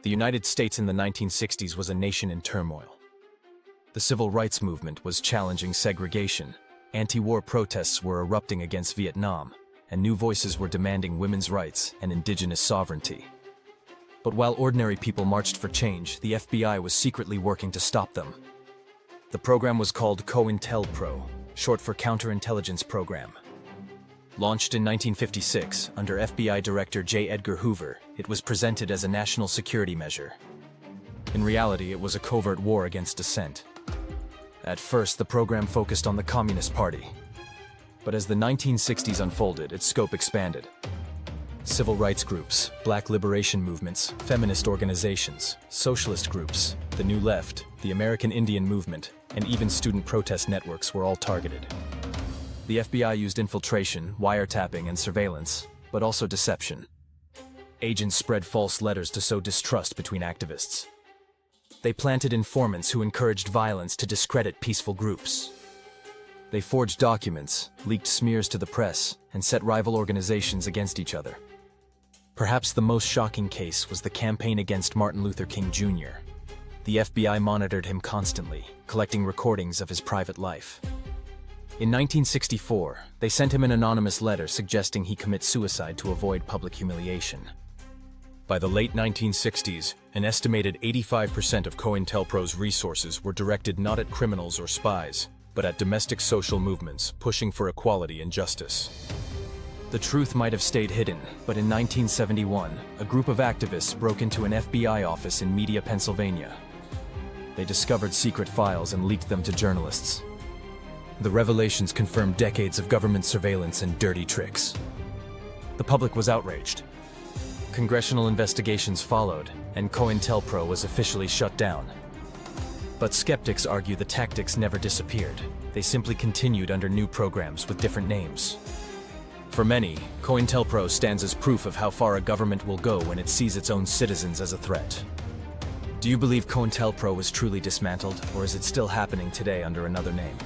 The United States in the 1960s was a nation in turmoil. The civil rights movement was challenging segregation, anti-war protests were erupting against Vietnam, and new voices were demanding women's rights and indigenous sovereignty. But while ordinary people marched for change, the FBI was secretly working to stop them. The program was called COINTELPRO, short for Counterintelligence Program. Launched in 1956 under FBI Director J. Edgar Hoover, it was presented as a national security measure. In reality, it was a covert war against dissent. At first, the program focused on the Communist Party. But as the 1960s unfolded, its scope expanded. Civil rights groups, black liberation movements, feminist organizations, socialist groups, the New Left, the American Indian Movement, and even student protest networks were all targeted. The FBI used infiltration, wiretapping, and surveillance, but also deception. Agents spread false letters to sow distrust between activists. They planted informants who encouraged violence to discredit peaceful groups. They forged documents, leaked smears to the press, and set rival organizations against each other. Perhaps the most shocking case was the campaign against Martin Luther King Jr. The FBI monitored him constantly, collecting recordings of his private life. In 1964, they sent him an anonymous letter suggesting he commit suicide to avoid public humiliation. By the late 1960s, an estimated 85% of COINTELPRO's resources were directed not at criminals or spies, but at domestic social movements pushing for equality and justice. The truth might have stayed hidden, but in 1971, a group of activists broke into an FBI office in Media, Pennsylvania. They discovered secret files and leaked them to journalists. The revelations confirmed decades of government surveillance and dirty tricks. The public was outraged. Congressional investigations followed, and COINTELPRO was officially shut down. But skeptics argue the tactics never disappeared. They simply continued under new programs with different names. For many, COINTELPRO stands as proof of how far a government will go when it sees its own citizens as a threat. Do you believe COINTELPRO was truly dismantled, or is it still happening today under another name?